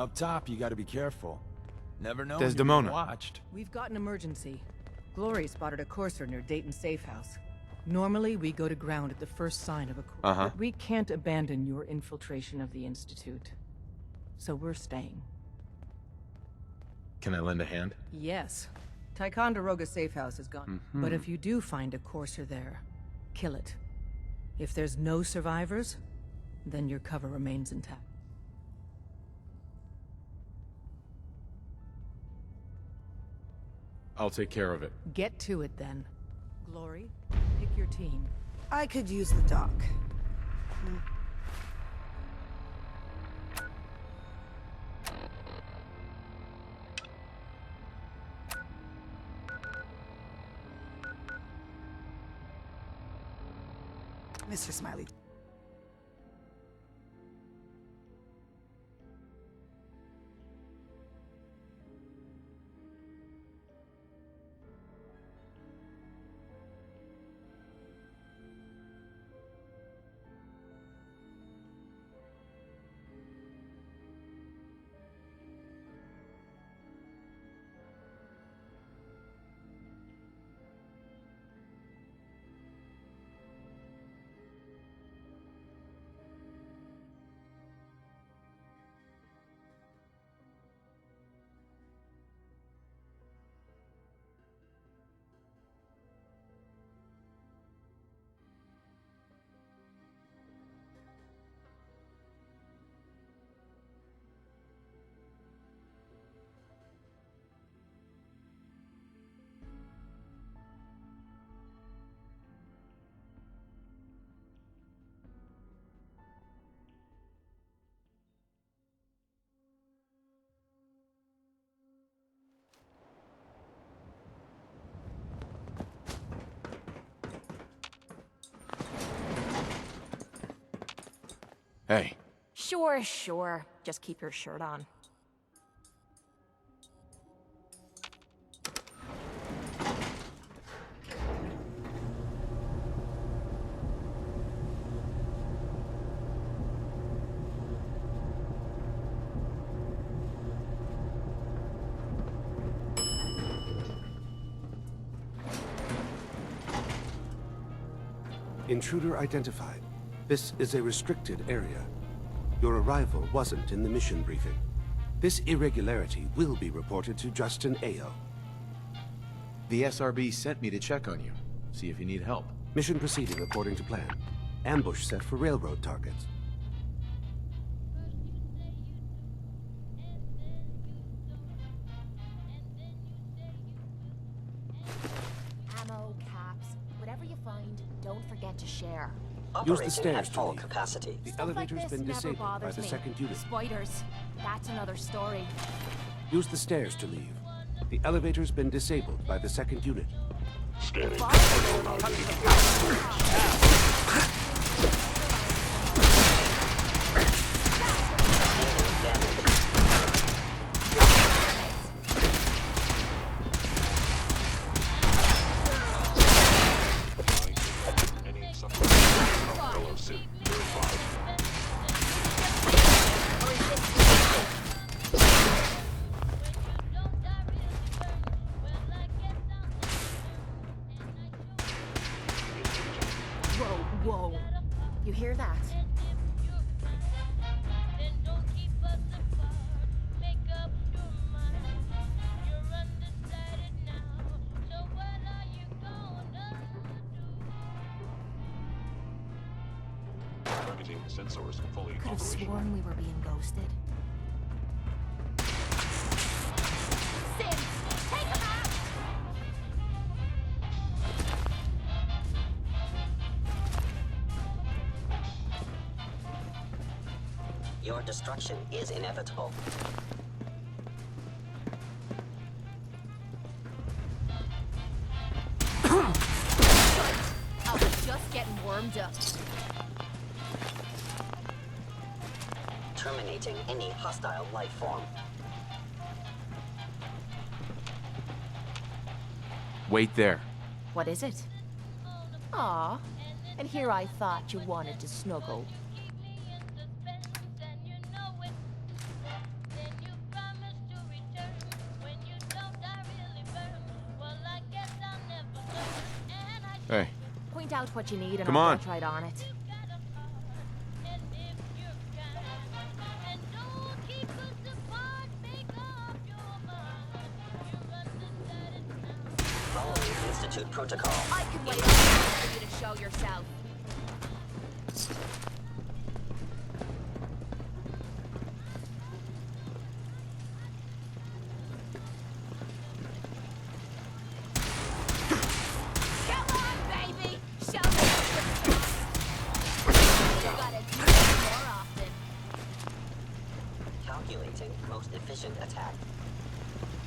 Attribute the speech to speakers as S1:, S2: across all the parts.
S1: Up top, you gotta be careful. Never know
S2: Desdemona.
S1: when you're being watched.
S3: We've got an emergency. Glory spotted a courser near Dayton Safe House. Normally, we go to ground at the first sign of a courser. But we can't abandon your infiltration of the Institute. So we're staying.
S2: Can I lend a hand?
S3: Yes. Ticonderoga Safe House is gone. But if you do find a courser there, kill it. If there's no survivors, then your cover remains intact.
S2: I'll take care of it.
S3: Get to it then. Glory, pick your team.
S4: I could use the dock. Mr. Smiley.
S2: Hey.
S5: Sure. Just keep your shirt on.
S6: Intruder identified. This is a restricted area. Your arrival wasn't in the mission briefing. This irregularity will be reported to Justin Ayo.
S7: The SRB sent me to check on you, see if you need help.
S6: Mission proceeding according to plan. Ambush set for railroad targets.
S5: Ammo, caps, whatever you find, don't forget to share.
S6: Use the stairs to leave.
S8: Capacity.
S6: The
S5: Stuff like
S6: elevator's
S5: this
S6: been
S5: never
S6: disabled by
S5: bothers
S6: the
S5: me.
S6: second unit.
S5: Spiders, that's another story.
S6: Use the stairs to leave. The elevator's been disabled by the second unit.
S5: Whoa. You hear that?
S9: Targeting sensors fully
S5: Could have
S9: operational.
S5: sworn we were being ghosted. Sims, take him out!
S8: Your destruction is inevitable.
S5: I was just getting warmed up.
S8: Terminating any hostile life form.
S2: Wait there.
S5: What is it? Aw, and here I thought you wanted to snuggle.
S2: Hey,
S5: Point out what you need and
S2: Come
S5: I'll
S2: on.
S5: get right on it.
S8: Following Institute protocol.
S5: I can wait for you to show yourself. Come on, baby! Show me you gotta do it more often.
S8: Calculating most efficient attack.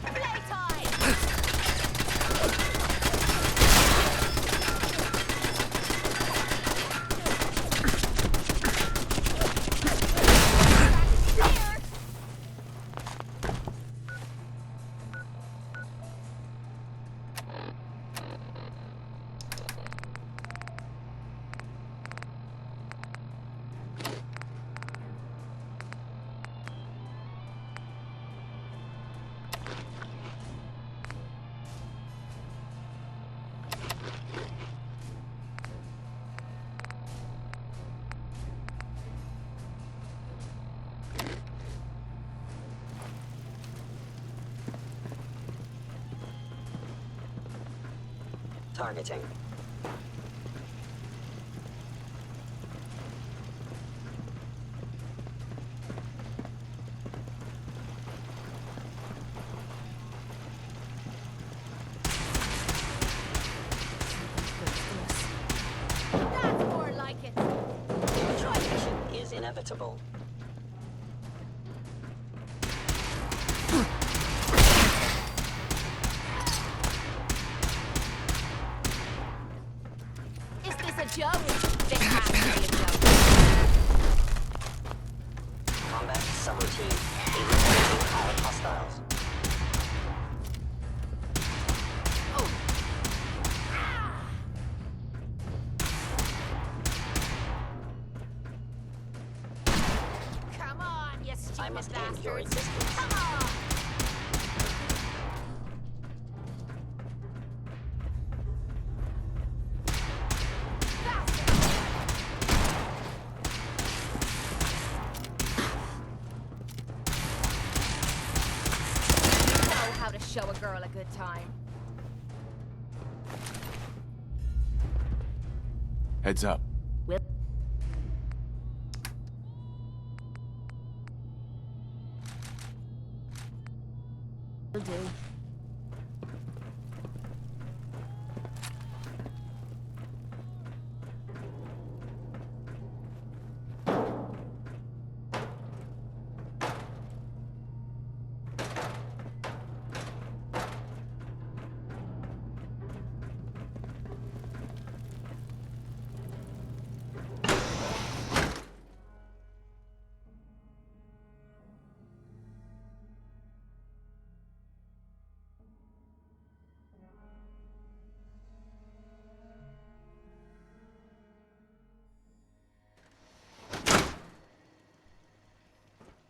S5: Playtime! Here!
S8: Targeting.
S5: That's more like it.
S8: Neutralization is inevitable.
S5: Is this a joke? This has to be a joke.
S8: Combat subroutine. Eliminating all hostiles.
S5: Come on, you
S8: I
S5: stupid
S8: must end your
S5: bastards.
S8: existence.
S5: Come on! You know how to show a girl a good time.
S2: heads up.
S5: Will do.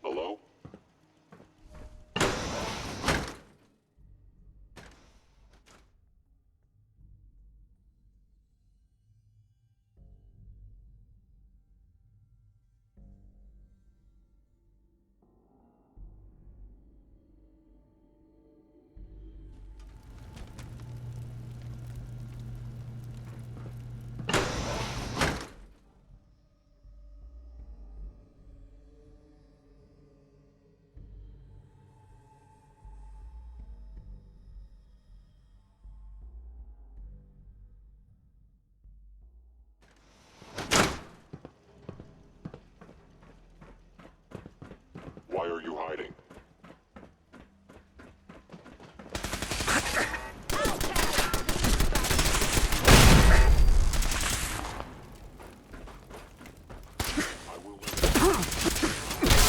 S9: Hello? Why are you hiding? I will let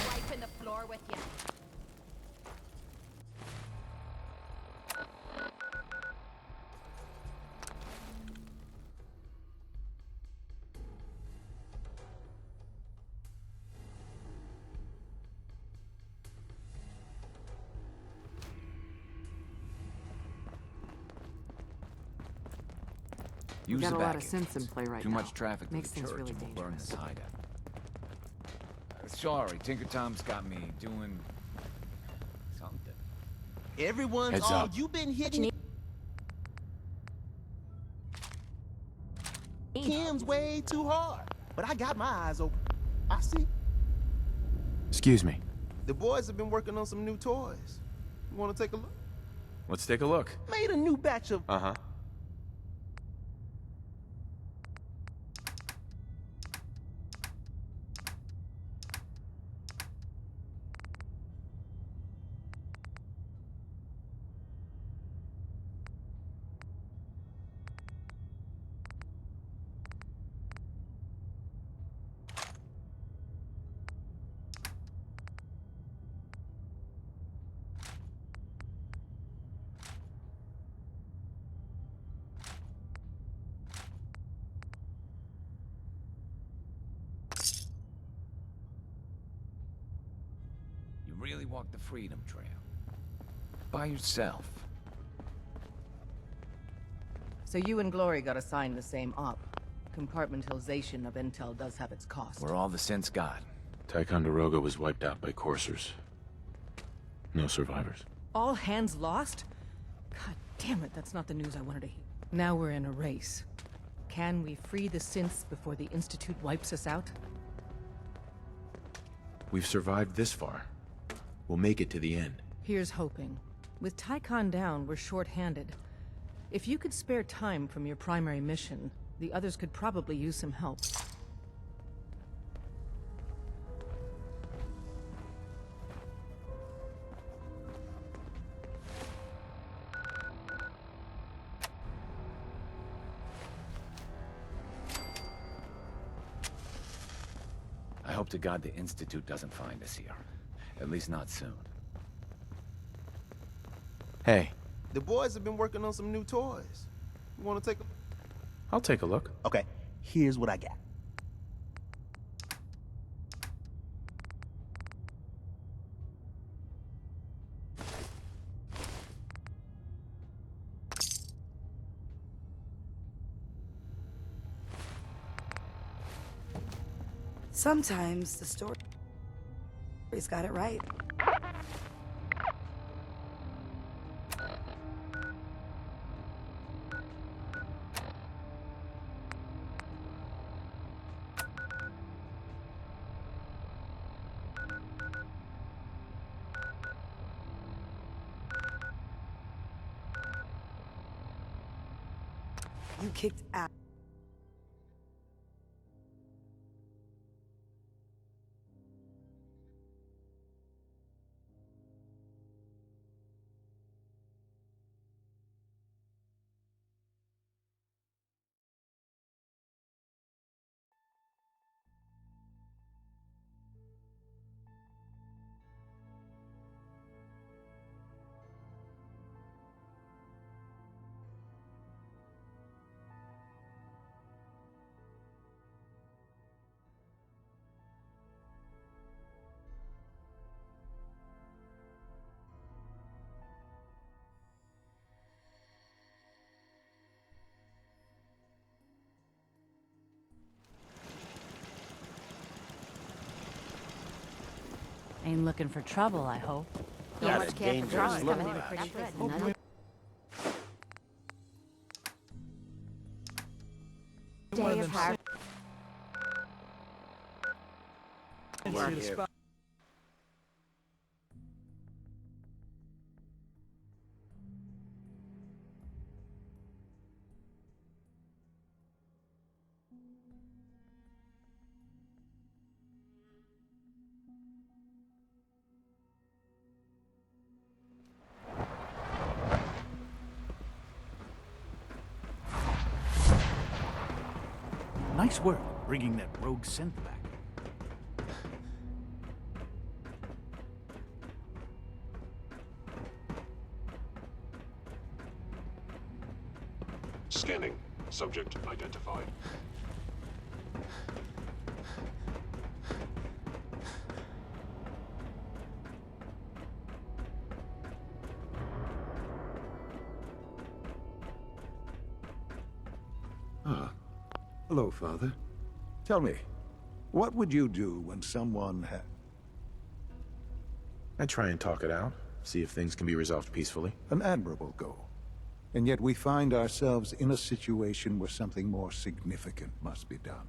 S5: Wiping the floor with you.
S10: Use
S11: got
S10: the
S11: a lot
S10: back
S11: of sense in play right
S10: Too
S11: now.
S10: much traffic
S11: Makes
S10: to the
S11: things
S10: church
S11: really
S10: and we'll burn
S11: dangerous.
S10: this hideout. Sorry, Tinker Tom's got me doing something.
S12: Everyone's
S2: Heads
S12: all
S2: up.
S12: you been hitting Kim's way too hard. But I got my eyes open. I see.
S2: Excuse me.
S12: The boys have been working on some new toys. You want to take a look?
S2: Let's take a look.
S12: Made a new batch of...
S2: Uh-huh.
S10: You really walked the Freedom Trail. By yourself.
S3: So you and Glory got assigned the same op. Compartmentalization of intel does have its cost.
S10: We're all the sense got.
S2: Ticonderoga was wiped out by coursers. No survivors.
S3: All hands lost? God damn it, that's not the news I wanted to hear. Now we're in a race. Can we free the synths before the Institute wipes us out?
S7: We've survived this far. We'll make it to the end.
S3: Here's hoping. With Tycon down, we're short-handed. If you could spare time from your primary mission, the others could probably use some help.
S10: I hope to God the Institute doesn't find us here. At least not soon.
S2: Hey,
S12: The boys have been working on some new toys. You want to take a...
S2: I'll take a look.
S12: Okay, here's what I got.
S4: Sometimes the story's got it right. You kicked out.
S11: Ain't looking for trouble, I hope.
S5: Not much care for drawing coming in
S11: back.
S5: pretty good. Day of hard work.
S13: Nice work bringing that rogue synth back.
S9: Scanning. Subject identified.
S14: Hello, Father. Tell me, what would you do when someone had...
S2: I try and talk it out, see if things can be resolved peacefully.
S14: An admirable goal. And yet we find ourselves in a situation where something more significant must be done.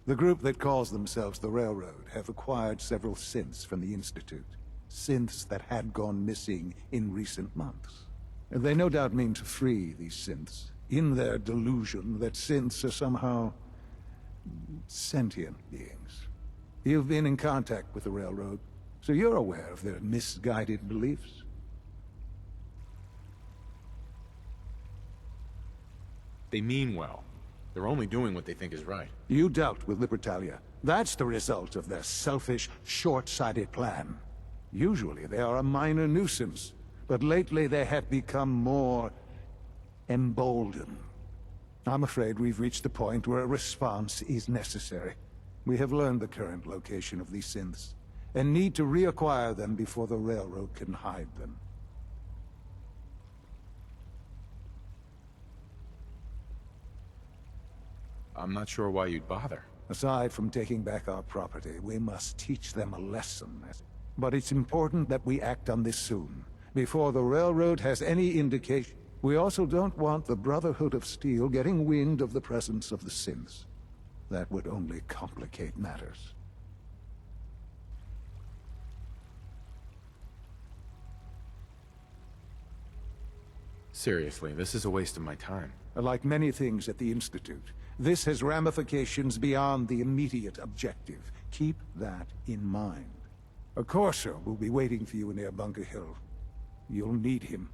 S14: The group that calls themselves the Railroad have acquired several synths from the Institute. Synths that had gone missing in recent months. And they no doubt mean to free these synths, in their delusion that synths are somehow sentient beings. You've been in contact with the Railroad, so you're aware of their misguided beliefs.
S2: They mean well. They're only doing what they think is right.
S14: You dealt with Libertalia. That's the result of their selfish, short-sighted plan. Usually they are a minor nuisance, but lately they have become more emboldened. I'm afraid we've reached the point where a response is necessary. We have learned the current location of these synths, and need to reacquire them before the Railroad can hide them.
S2: I'm not sure why you'd bother.
S14: Aside from taking back our property, we must teach them a lesson. But it's important that we act on this soon, before the Railroad has any indication. We also don't want the Brotherhood of Steel getting wind of the presence of the synths. That would only complicate matters.
S2: Seriously, this is a waste of my time.
S14: Like many things at the Institute, this has ramifications beyond the immediate objective. Keep that in mind. A Courser will be waiting for you near Bunker Hill. You'll need him.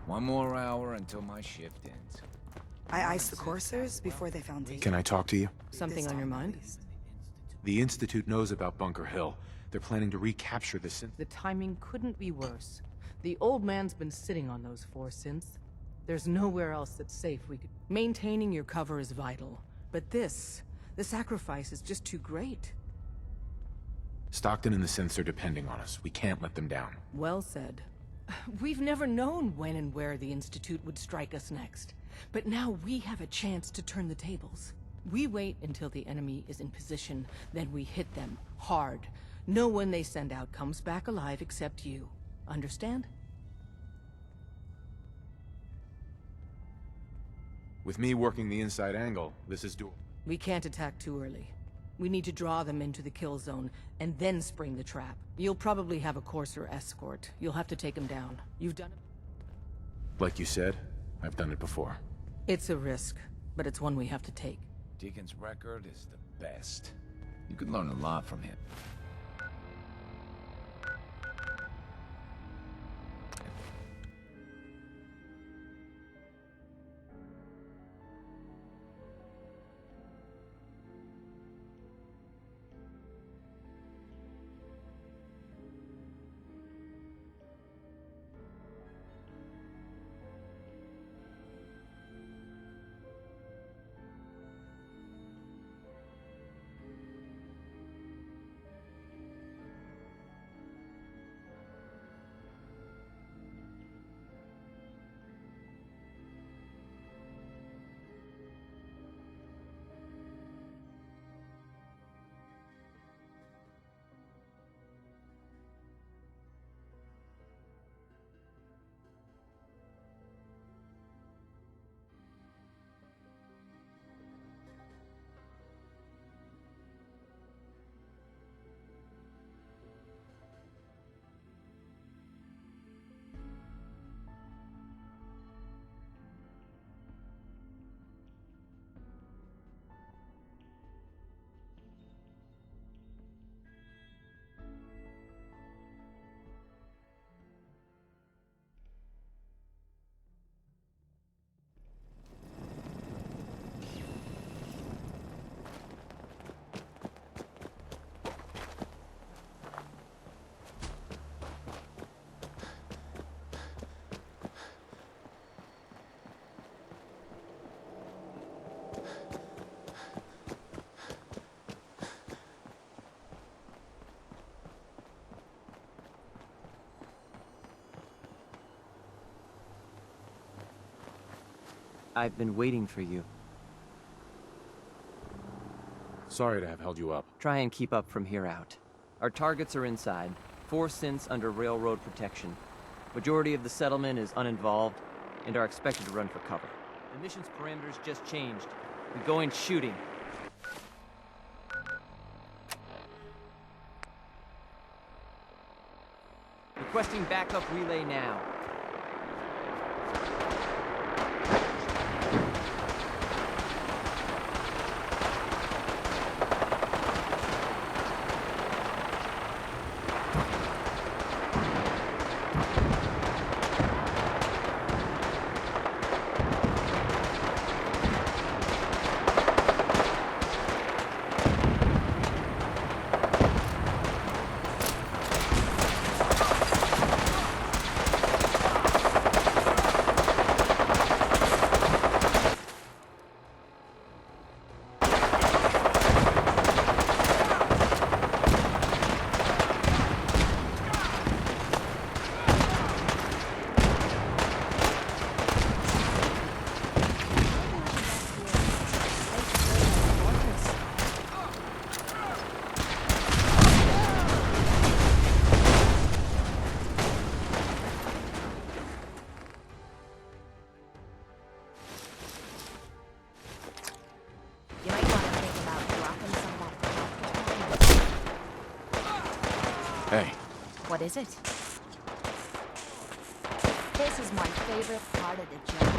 S10: One more hour until my shift ends.
S4: I iced the coursers before they found Dayton.
S2: Can I talk to you?
S3: Something on your mind?
S2: The Institute knows about Bunker Hill. They're planning to recapture the synth.
S3: The timing couldn't be worse. The old man's been sitting on those 4 synths. There's nowhere else that's safe we could... Maintaining your cover is vital. But the sacrifice is just too great.
S2: Stockton and the synths are depending on us. We can't let them down.
S3: Well said. We've never known when and where the Institute would strike us next. But now we have a chance to turn the tables. We wait until the enemy is in position, then we hit them hard. No one they send out comes back alive except you. Understand?
S2: With me working the inside angle, this is doable.
S3: We can't attack too early. We need to draw them into the kill zone, and then spring the trap. You'll probably have a Courser escort. You'll have to take him down. You've done it.
S2: Like you said, I've done it before.
S3: It's a risk, but it's one we have to take.
S10: Deacon's record is the best. You could learn a lot from him.
S15: I've been waiting for you.
S2: Sorry to have held you up.
S15: Try and keep up from here out. Our targets are inside. 4 synths under railroad protection. Majority of the settlement is uninvolved and are expected to run for cover. The mission's parameters just changed. We go in shooting. Requesting backup relay now.
S2: Hey.
S5: What is it? This is my favorite part of the job.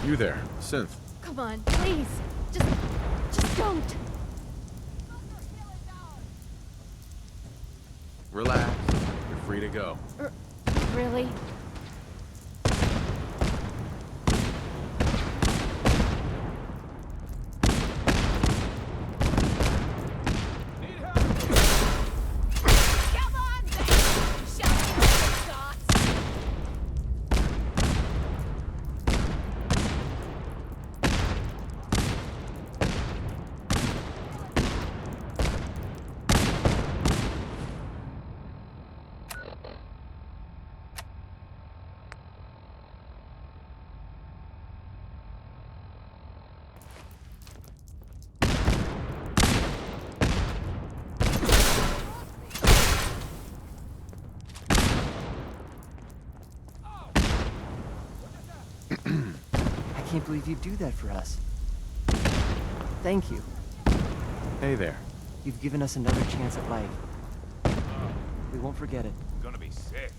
S2: You there, Synth.
S11: Come on, please. Just don't.
S2: Relax. You're free to go.
S11: Really?
S15: I can't believe you'd do that for us. Thank you.
S2: Hey there.
S15: You've given us another chance at life. We won't forget it.
S10: I'm gonna be sick.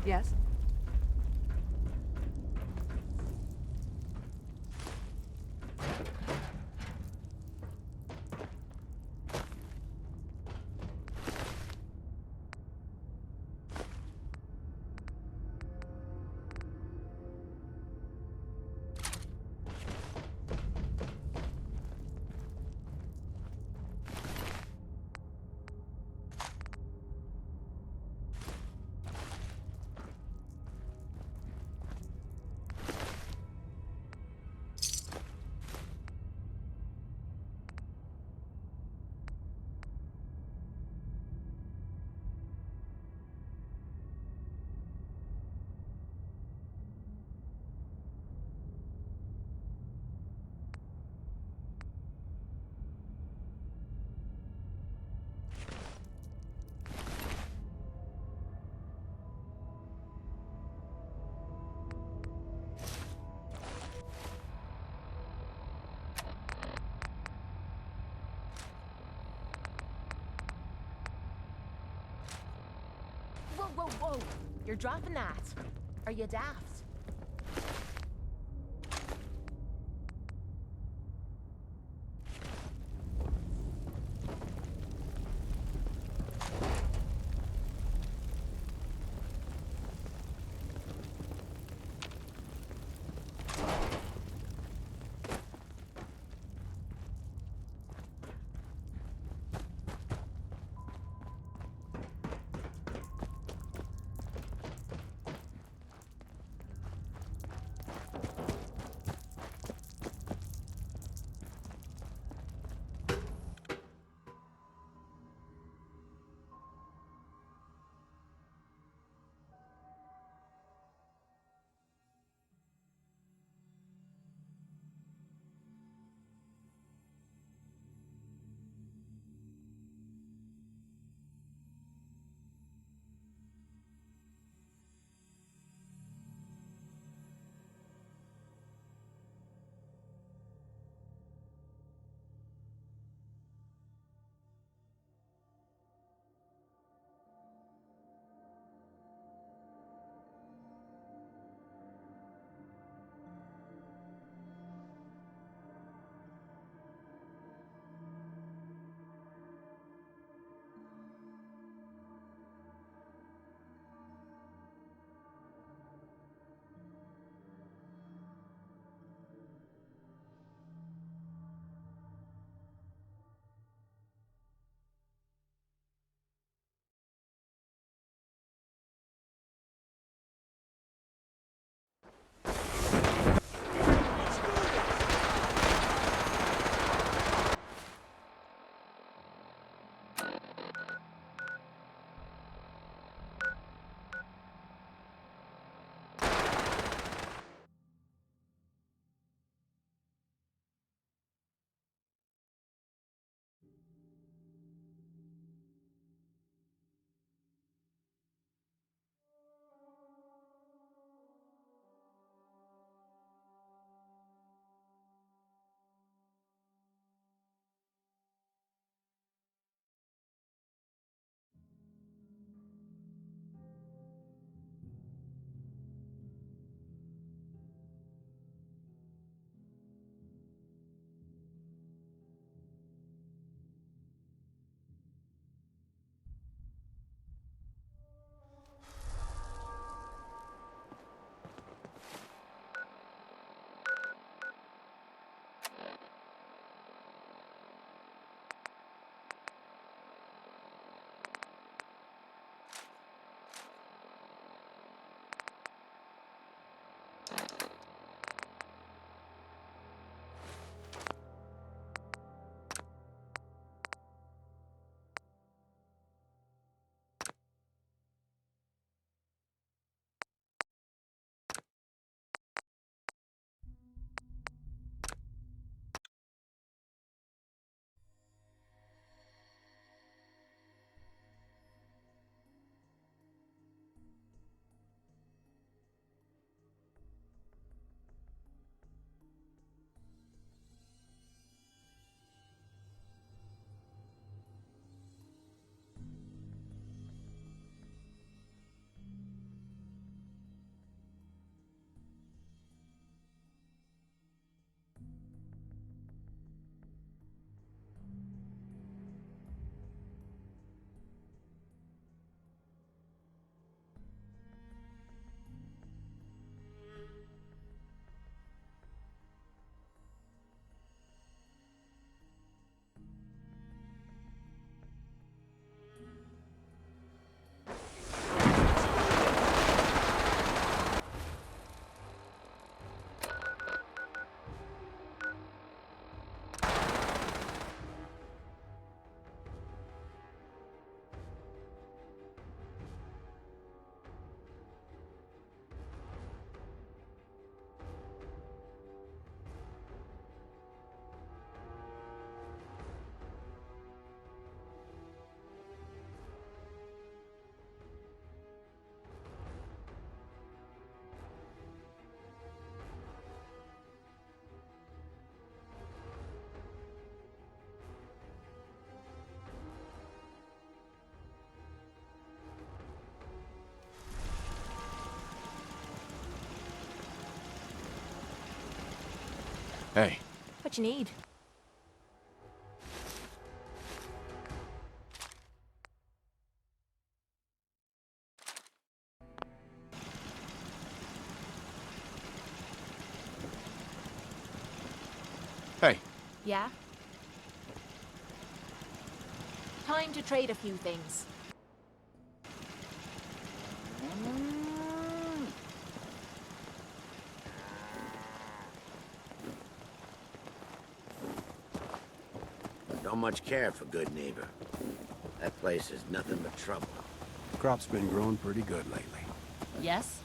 S3: Yes?
S5: Whoa. You're dropping that. Are you daft?
S2: Hey.
S11: What you need?
S2: Hey.
S11: Yeah? Time to trade a few things.
S16: Don't much care for good neighbor. That place is nothing but trouble.
S6: Crop's been growing pretty good lately.
S11: Yes?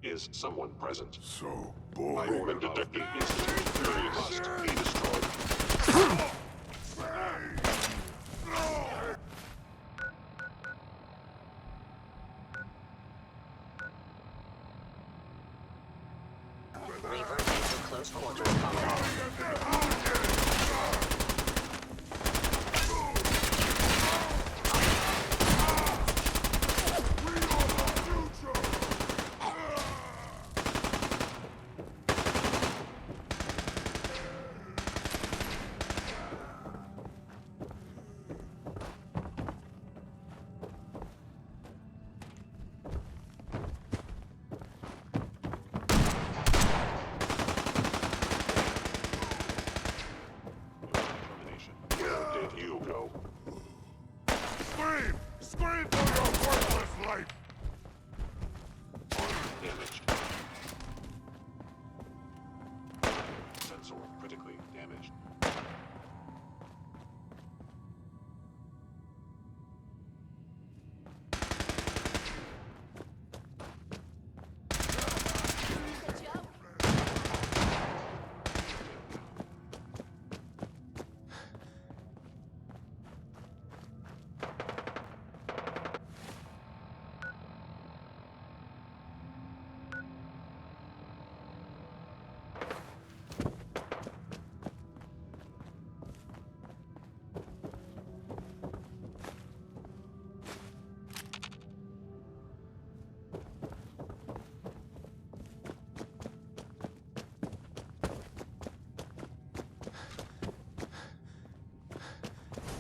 S9: Is someone present?
S17: So
S9: I
S17: boring.
S9: recommend the Institute must be destroyed.
S8: Revert into close quarters combat.
S9: Where did you go?
S17: Scream! Scream for your worthless life!
S9: Damaged. Sensor critically damaged.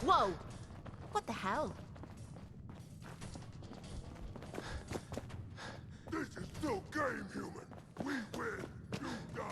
S11: Whoa! What the hell?
S17: This is still game, human. We win, you die.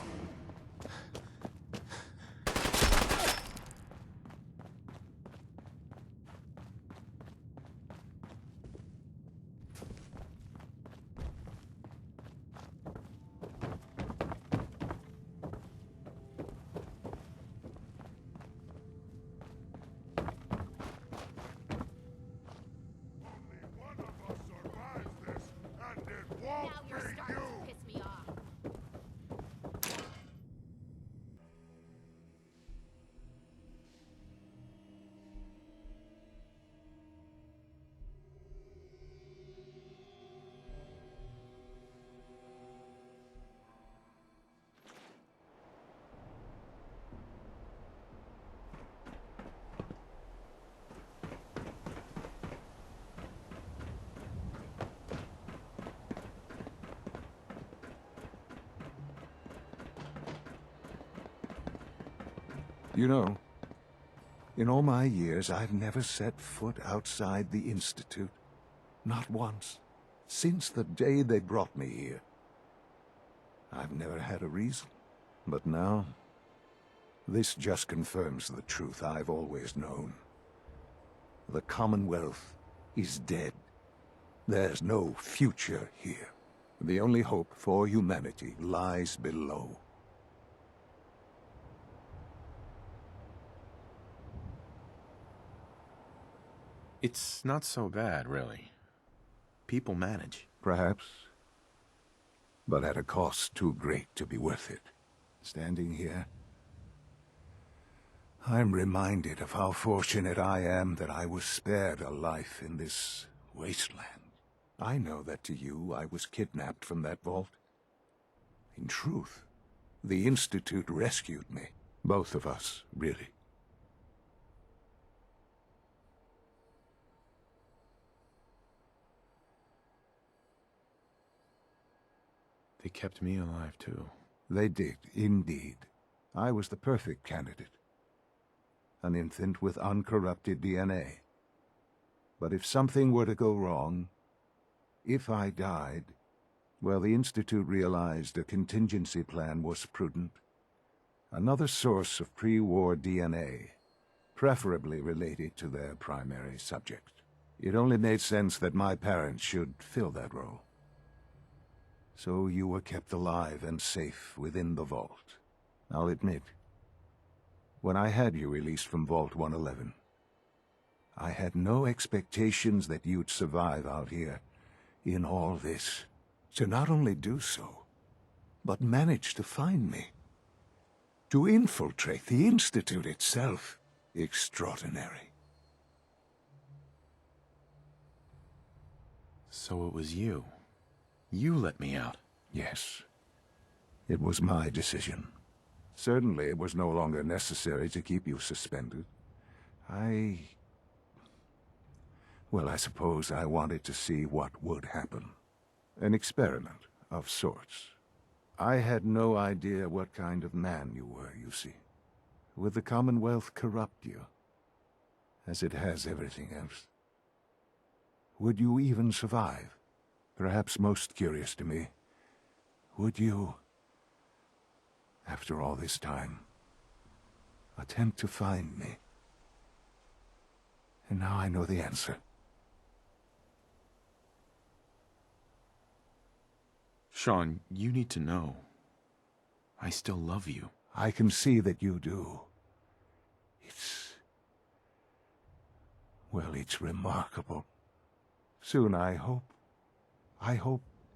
S14: You know, in all my years, I've never set foot outside the Institute. Not once. Since the day they brought me here. I've never had a reason. But now, this just confirms the truth I've always known. The Commonwealth is dead. There's no future here. The only hope for humanity lies below.
S2: It's not so bad, really. People manage.
S14: Perhaps. But at a cost too great to be worth it. Standing here, I'm reminded of how fortunate I am that I was spared a life in this wasteland. I know that to you, I was kidnapped from that vault. In truth, the Institute rescued me. Both of us, really.
S2: They kept me alive, too.
S14: They did, indeed. I was the perfect candidate. An infant with uncorrupted DNA. But if something were to go wrong, if I died, well, the Institute realized a contingency plan was prudent. Another source of pre-war DNA, preferably related to their primary subject. It only made sense that my parents should fill that role. So you were kept alive and safe within the vault. I'll admit, when I had you released from Vault 111, I had no expectations that you'd survive out here in all this. To not only do so, but manage to find me. To infiltrate the Institute itself. Extraordinary.
S2: So it was you. You let me out.
S14: Yes. It was my decision. Certainly it was no longer necessary to keep you suspended. Well, I suppose I wanted to see what would happen. An experiment of sorts. I had no idea what kind of man you were, you see. Would the Commonwealth corrupt you, as it has everything else? Would you even survive? Perhaps most curious to me, would you, after all this time, attempt to find me? And now I know the answer.
S2: Sean, you need to know. I still love you.
S14: I can see that you do. Well, it's remarkable. Soon, I hope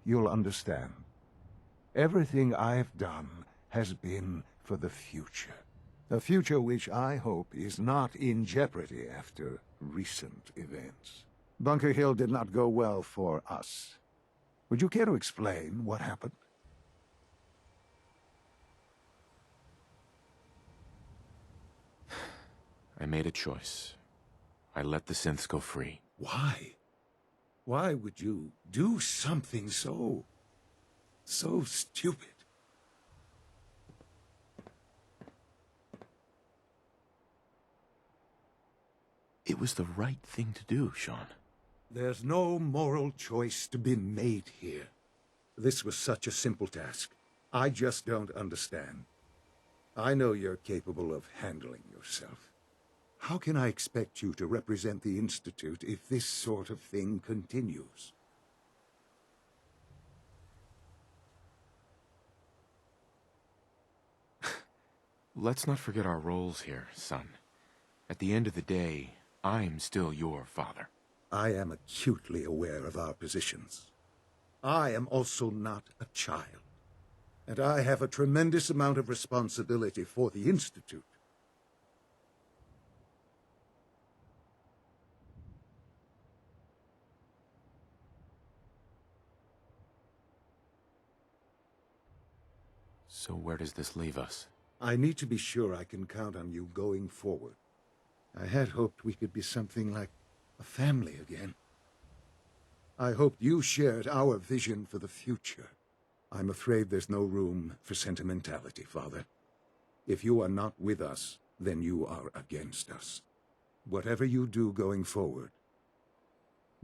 S14: you'll understand. Everything I've done has been for the future. A future which I hope is not in jeopardy after recent events. Bunker Hill did not go well for us. Would you care to explain what happened?
S2: I made a choice. I let the synths go free.
S14: Why? Why would you do something so stupid?
S2: It was the right thing to do, Sean.
S14: There's no moral choice to be made here. This was such a simple task. I just don't understand. I know you're capable of handling yourself. How can I expect you to represent the Institute if this sort of thing continues?
S2: Let's not forget our roles here, son. At the end of the day, I'm still your father.
S14: I am acutely aware of our positions. I am also not a child. And I have a tremendous amount of responsibility for the Institute.
S2: So where does this leave us?
S14: I need to be sure I can count on you going forward. I had hoped we could be something like a family again. I hoped you shared our vision for the future. I'm afraid there's no room for sentimentality, Father. If you are not with us, then you are against us. Whatever you do going forward,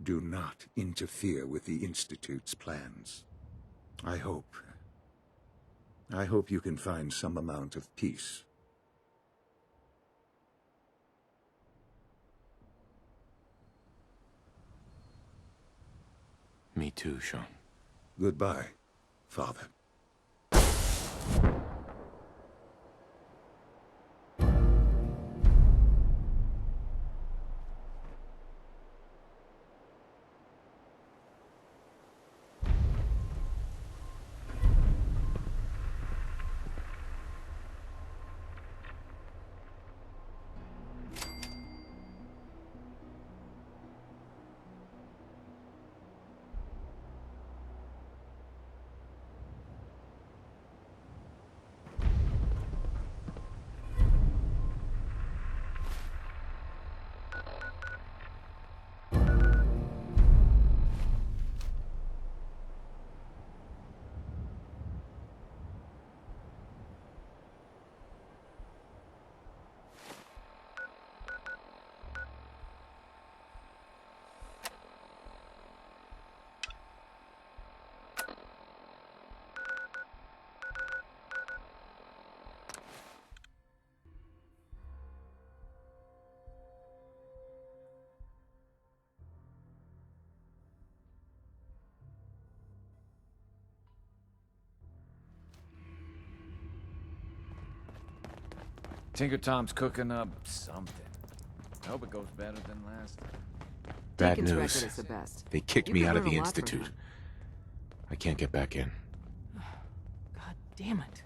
S14: do not interfere with the Institute's plans. I hope you can find some amount of peace.
S2: Me too, Sean.
S14: Goodbye, Father.
S10: Tinker Tom's cooking up something. I hope it goes better than last time.
S2: Bad
S3: Deacon's
S2: news.
S3: record is the best.
S2: They kicked
S3: You
S2: me
S3: could
S2: out of
S3: learn
S2: the
S3: a lot from
S2: Institute.
S3: him.
S2: I can't get back in.
S3: God damn it.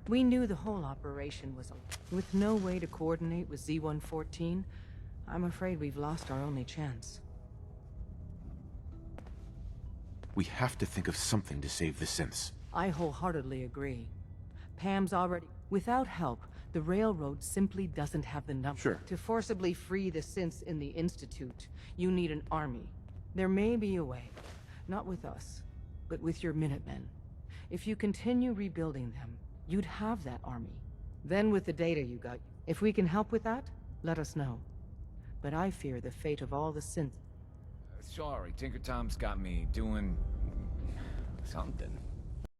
S3: We knew the whole operation was with no way to coordinate with Z-114. I'm afraid we've lost our only chance.
S2: We have to think of something to save the synths.
S3: I wholeheartedly agree. Pam's already... Without help, the Railroad simply doesn't have the number.
S2: Sure.
S3: To forcibly free the synths in the Institute, you need an army. There may be a way. Not with us, but with your Minutemen. If you continue rebuilding them, you'd have that army. Then with the data you got, if we can help with that, let us know. But I fear the fate of all the synths.
S10: Sorry, Tinker Tom's got me doing... something.